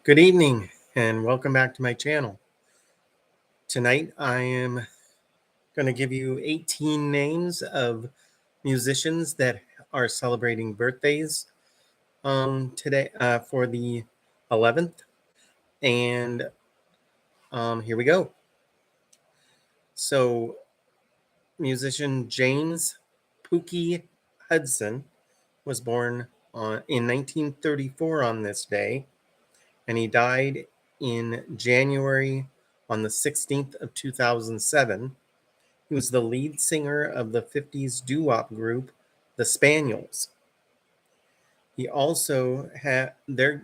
Good evening and welcome back to my channel. Tonight I am going to give you 18 names of musicians that are celebrating birthdays today for the 11th. And here we go. So musician James Pookie Hudson was born in 1934 on this day, and he died in January on the 16th of 2007. He was the lead singer of the 50s doo-wop group, the Spaniels. He also had their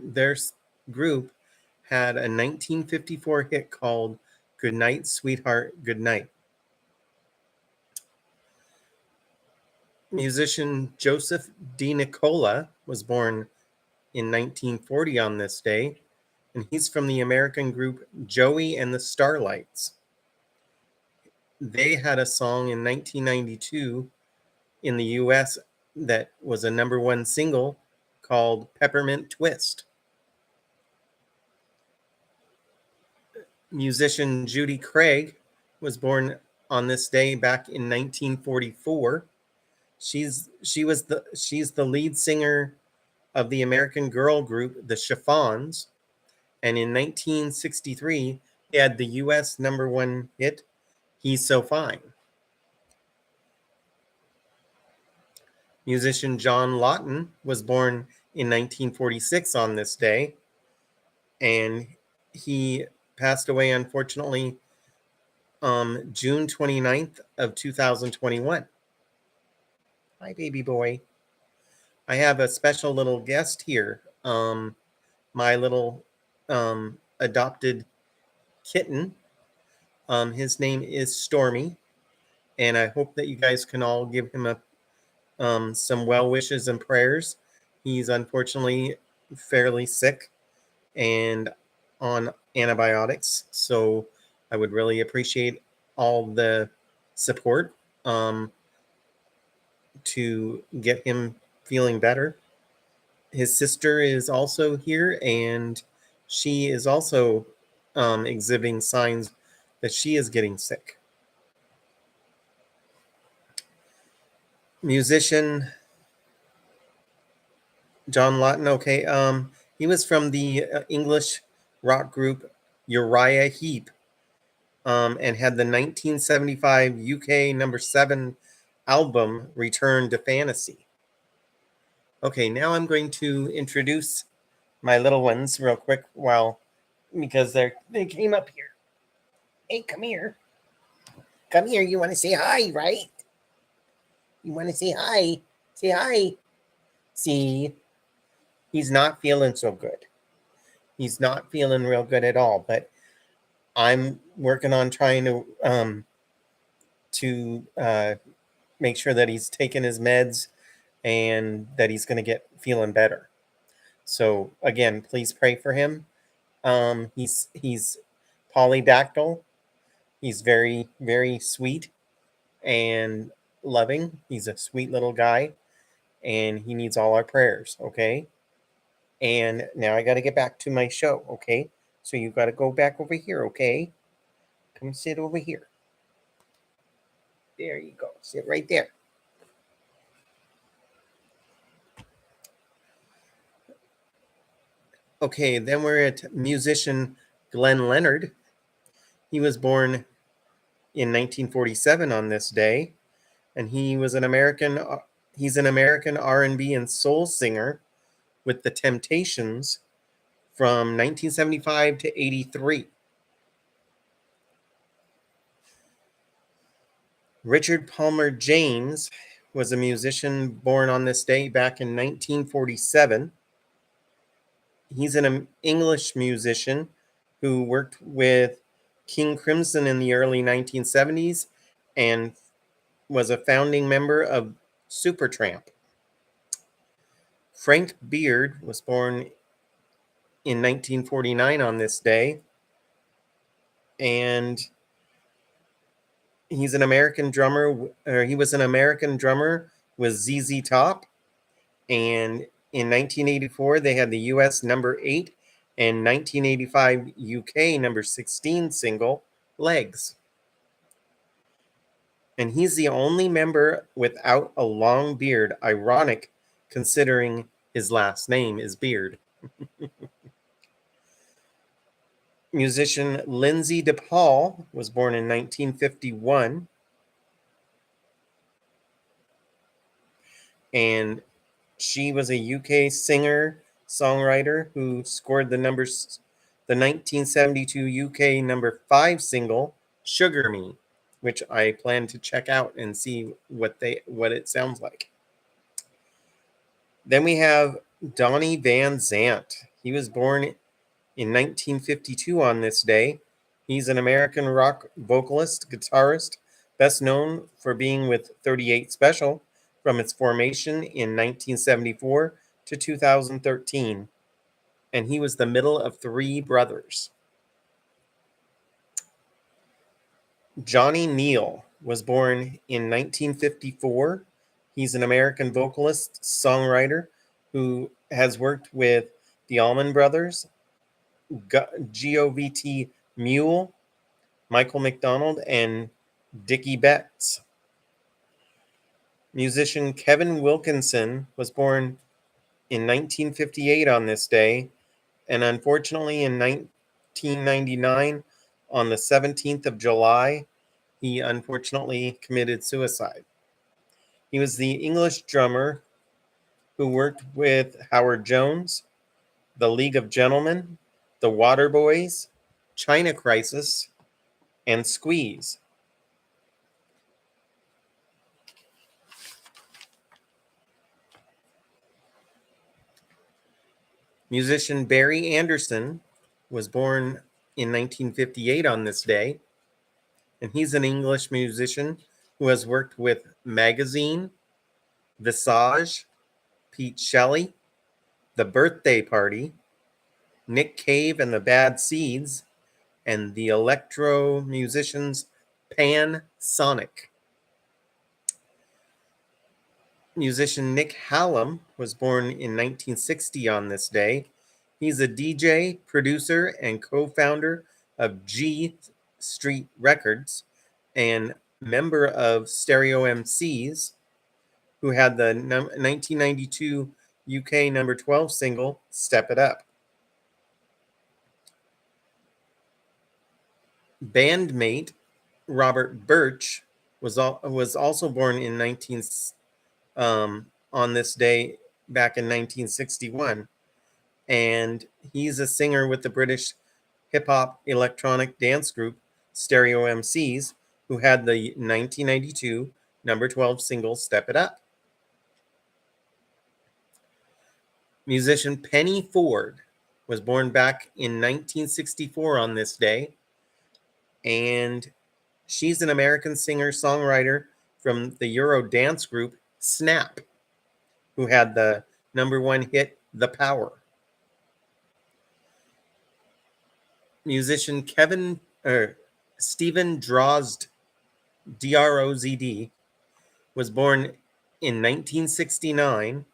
group had a 1954 hit called Goodnight, Sweetheart, Goodnight. Musician Joseph D. Nicola was born in 1940 on this day, and he's from the American group Joey and the Starlights. They had a song in 1992 in the US that was a #1 single called Peppermint Twist. Musician Judy Craig was born on this day back in 1944. She's the lead singer of the American girl group the Chiffons, and in 1963 they had the US #1 hit He's So Fine. Musician John Lawton was born in 1946 on this day, and he passed away, unfortunately, June 29th of 2021. Hi, baby boy. I have a special little guest here. My little adopted kitten. His name is Stormy, and I hope that you guys can all give him some well wishes and prayers. He's unfortunately fairly sick and on antibiotics, so I would really appreciate all the support to get him feeling better. His sister is also here, and she is also exhibiting signs that she is getting sick. Musician John Lawton, okay, he was from the English rock group Uriah Heep, and had the 1975 UK #7 album Return to Fantasy. Okay, now I'm going to introduce my little ones real quick because they came up here. Hey, come here. Come here. You want to say hi, right? You want to say hi? Say hi. See, he's not feeling so good. He's not feeling real good at all, but I'm working on trying to make sure that he's taking his meds and that he's going to get feeling better. So again, please pray for him. He's polydactyl. He's very, very sweet and loving. He's a sweet little guy, and he needs all our prayers, okay? And now I got to get back to my show, okay? So you got to go back over here, okay? Come sit over here. There you go. Sit right there. Okay, then we're at musician Glenn Leonard. He was born in 1947 on this day, and he's an American R&B and soul singer with the Temptations from 1975 to 83. Richard Palmer James was a musician born on this day back in 1947. He's an English musician who worked with King Crimson in the early 1970s and was a founding member of Supertramp. Frank Beard was born in 1949 on this day, and he's an American drummer, or he was an American drummer with ZZ Top, and in 1984 they had the US #8 and 1985 UK number 16 single, Legs. And he's the only member without a long beard, ironic considering his last name is Beard. Musician Lynsey DePaul was born in 1951. And she was a UK singer, songwriter who scored the 1972 UK number 5 single, Sugar Me, which I plan to check out and see what it sounds like. Then we have Donnie Van Zant. He was born in 1952 on this day. He's an American rock vocalist, guitarist, best known for being with 38 Special from its formation in 1974 to 2013. And he was the middle of 3 brothers. Johnny Neel was born in 1954. He's an American vocalist, songwriter who has worked with the Allman Brothers, Govt Mule, Michael McDonald, and Dickie Betts. Musician Kevin Wilkinson was born in 1958 on this day, and unfortunately in 1999, on the 17th of July, he unfortunately committed suicide. He was the English drummer who worked with Howard Jones, the League of Gentlemen, the Waterboys, China Crisis, and Squeeze. Musician Barry Anderson was born in 1958 on this day, and he's an English musician who has worked with Magazine, Visage, Pete Shelley, The Birthday Party, Nick Cave and the Bad Seeds, and the electro musicians Pan Sonic. Musician Nick Hallam was born in 1960 on this day. He's a DJ, producer, and co-founder of G Street Records and member of Stereo MCs, who had the 1992 UK number 12 single, Step It Up. Bandmate Robert Birch was also born in on this day back in 1961, and he's a singer with the British hip-hop electronic dance group Stereo MCs, who had the 1992 number 12 single Step It Up. Musician Penny Ford was born back in 1964 on this day, and she's an American singer-songwriter from the Euro dance group Snap, who had the number 1 hit, The Power. Musician Stephen Drozd, Drozd, was born in 1969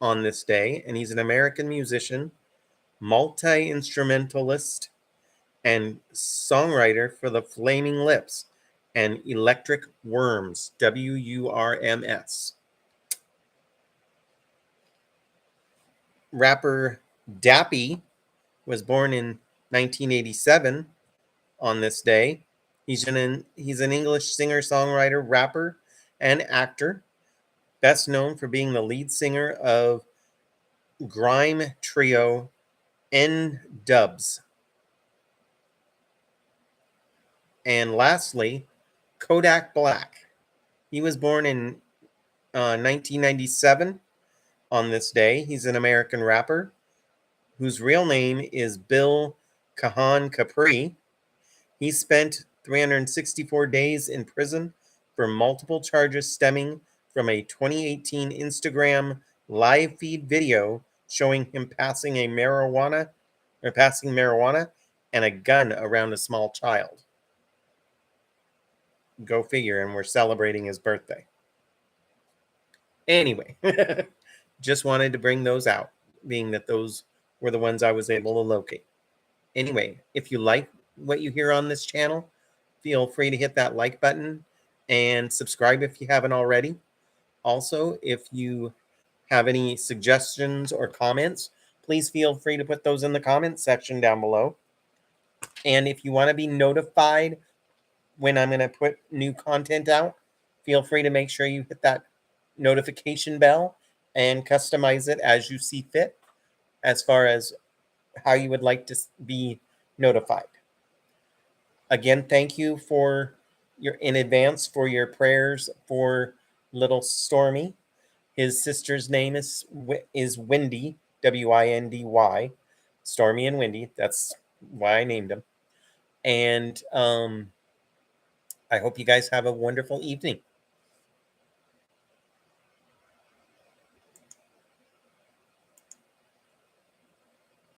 on this day, and he's an American musician, multi-instrumentalist, and songwriter for the Flaming Lips and Electric Worms, WURMS. Rapper Dappy was born in 1987 on this day. He's an English singer, songwriter, rapper, and actor, best known for being the lead singer of grime trio N-Dubs. And lastly, Kodak Black. He was born in 1997 on this day. He's an American rapper whose real name is Bill Kahan Capri. He spent 364 days in prison for multiple charges stemming from a 2018 Instagram live feed video showing him passing marijuana and a gun around a small child. Go figure, and we're celebrating his birthday. Anyway, just wanted to bring those out, being that those were the ones I was able to locate. Anyway, if you like what you hear on this channel, feel free to hit that like button and subscribe if you haven't already. Also, if you have any suggestions or comments, please feel free to put those in the comments section down below. And if you want to be notified when I'm going to put new content out, feel free to make sure you hit that notification bell and customize it as you see fit as far as how you would like to be notified. Again, thank you for in advance for your prayers for little Stormy. His sister's name is Windy, Windy, Stormy and Windy. That's why I named him. And I hope you guys have a wonderful evening.